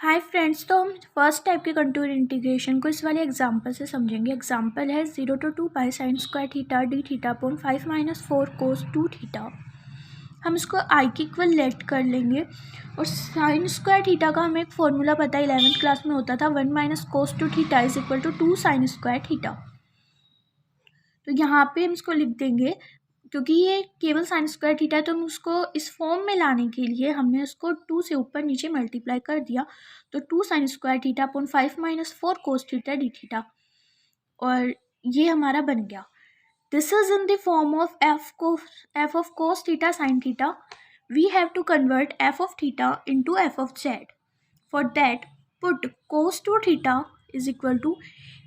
Hi friends, तो हम first type के कंटूर इंटीग्रेशन को इस वाले एग्जांपल से समझेंगे। एग्जांपल है 0 to 2 pi sine square theta d theta upon 5 - 4 cos 2 theta. हम इसको आई के इक्वल लेट कर लेंगे और साइन स्क्वायर थीटा का हमें एक फॉर्मूला पता है, 11th क्लास में होता था, 1 - cos 2 theta is equal to 2 sine square theta. तो यहाँ पे हम इसको लिख देंगे, क्योंकि ये केवल साइन स्क्वायर थीटा है तो हम उसको इस फॉर्म में लाने के लिए हमने उसको 2 से ऊपर नीचे मल्टीप्लाई कर दिया। तो 2 sine square theta upon 5 - 4 cos theta d theta, और ये हमारा बन गया। This is in the form of f of cos theta sine theta. We have to convert f of theta into f of z. For that put cos 2 theta is equal to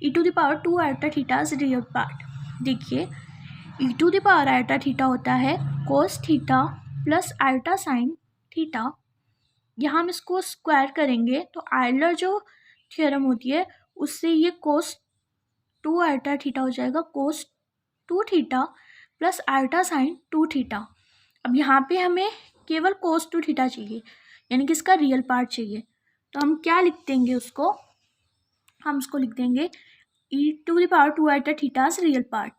e⁻² iota theta is real part. देखिए, e⁻ iota theta होता है cos theta plus iota sine theta. यहाँ हम इसको square करेंगे तो Euler जो theorem होती है उससे ये कोस 2 आयोटा थीटा हो जाएगा, कोस 2 theta plus iota sign 2 theta. अब यहाँ पे हमें केवल कोस 2 थीटा चाहिए, यानी कि इसका रियल पार्ट चाहिए। तो हम क्या लिख देंगे उसको, हम उसको लिख देंगे e⁻² iota theta is real part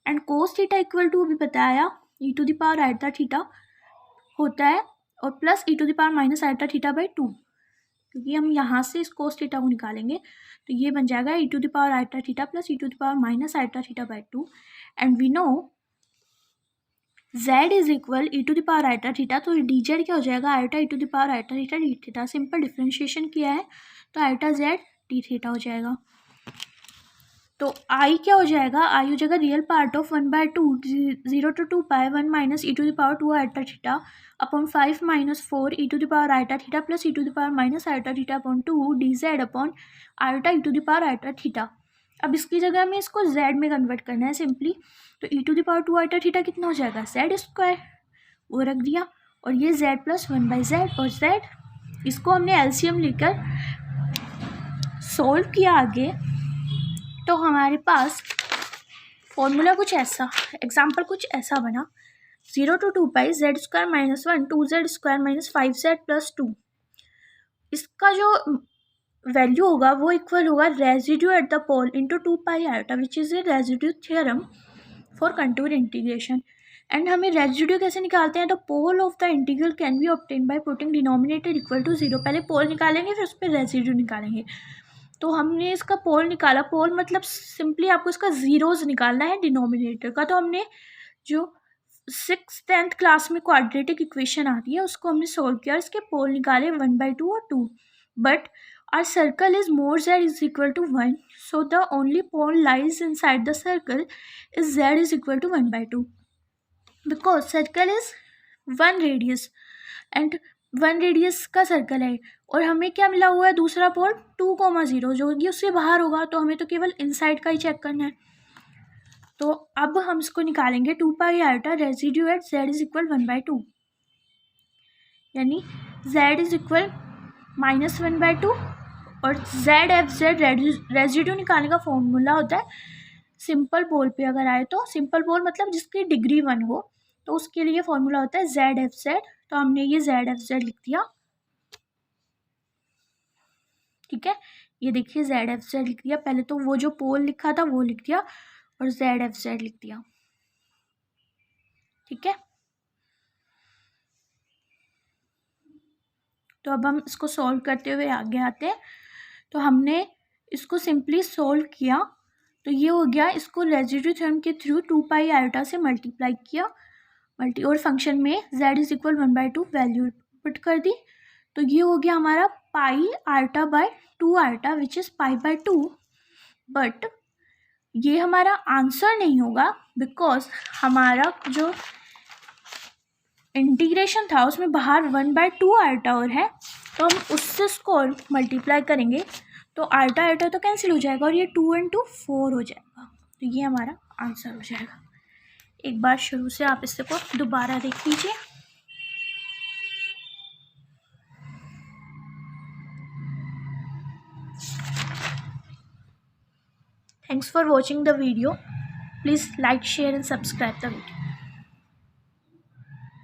and cos theta equal to, अभी बताया, e⁻ आयोटा थीटा होता है और plus e⁻ iota theta by 2, क्योंकि हम यहाँ से इस कोस थीटा को निकालेंगे तो ये बन जाएगा e⁻ iota theta plus e⁻ iota theta by 2। And we know z is equal e⁻ iota theta, तो डी जेड क्या हो जाएगा, iota e⁻ iota theta d theta. Simple differentiation किया है तो आयोटा जेड डी थीटा हो जाएगा। तो आई क्या हो जाएगा, आई हो जाएगा real part of 1/2 0 to 2 pi 1 - e⁻² iota theta upon 5 - 4 e⁻ iota theta plus e⁻ iota theta upon 2 dz upon iota e⁻ iota theta. अब इसकी जगह में इसको z में कन्वर्ट करना है सिंपली। तो e⁻² आयोटा थीटा कितना हो जाएगा, z स्क्वायर, वो रख दिया, और ये z + 1/z, और z इसको हमने एलसीएम लेकर सोल्व किया आगे। तो हमारे पास फॉर्मूला कुछ ऐसा, एग्जाम्पल कुछ ऐसा बना, 0 to 2 pi z² - 1 2z² - 5z + 2। इसका जो वैल्यू होगा वो इक्वल होगा residue at the pole into 2 pi iota, which is a residue theorem for contour integration. And हमें रेजिड्यू कैसे निकालते हैं, the pole of the integral can be obtain by putting denominator equal to 0। पहले पोल निकालेंगे फिर उस पर रेजिड्यू निकालेंगे। तो हमने इसका पोल निकाला, पोल मतलब सिंपली आपको इसका ज़ीरोज़ निकालना है डिनोमिनेटर का। तो हमने जो 6th क्लास में क्वाड्रेटिक इक्वेशन आती है उसको हमने सोल्व किया, इसके पोल निकाले 1/2 और 2। But our circle is more z is equal to 1, so the only pole lies inside the circle is z is equal to 1/2, because circle is 1 radius and 1 radius का circle है। और हमें क्या मिला हुआ है, दूसरा पोल 2,0, जो कि उससे बाहर होगा, तो हमें तो केवल इनसाइड का ही चेक करना है। तो अब हम इसको निकालेंगे 2 pi iota residue at z is equal 1/2, यानी z इज इक्वल -1/2, और z एफ जेड रेजिड्यू निकालने का फॉर्मूला होता है सिंपल पोल पे अगर आए तो, सिंपल पोल मतलब जिसकी डिग्री 1 हो, तो उसके लिए फॉर्मूला होता है z एफ जेड। तो हमने ये z एफ जेड लिख दिया, ठीक है। ये देखिए z एफ जेड लिख दिया, पहले तो वो जो पोल लिखा था वो लिख दिया और z एफ जेड लिख दिया, ठीक है। तो अब हम इसको सॉल्व करते हुए आगे आते हैं। तो हमने इसको सिंपली सॉल्व किया तो ये हो गया, इसको रेजिड्यू थ्योरम के थ्रू 2 पाई आयोटा से मल्टीप्लाई किया, और फंक्शन में z is equal 1/2 value put कर दी। तो ये हो गया हमारा pi iota by 2 iota which is π/2। But ये हमारा आंसर नहीं होगा, बिकॉज हमारा जो इंटीग्रेशन था उसमें बाहर 1/2 आयोटा और है, तो हम उससे इसको मल्टीप्लाई करेंगे तो आयोटा आयोटा तो कैंसिल हो जाएगा और ये 2 × 4 हो जाएगा। तो ये हमारा आंसर हो जाएगा। एक बार शुरू से आप इससे को दोबारा देख लीजिए। Thanks for watching the video. Please like, share and subscribe the video.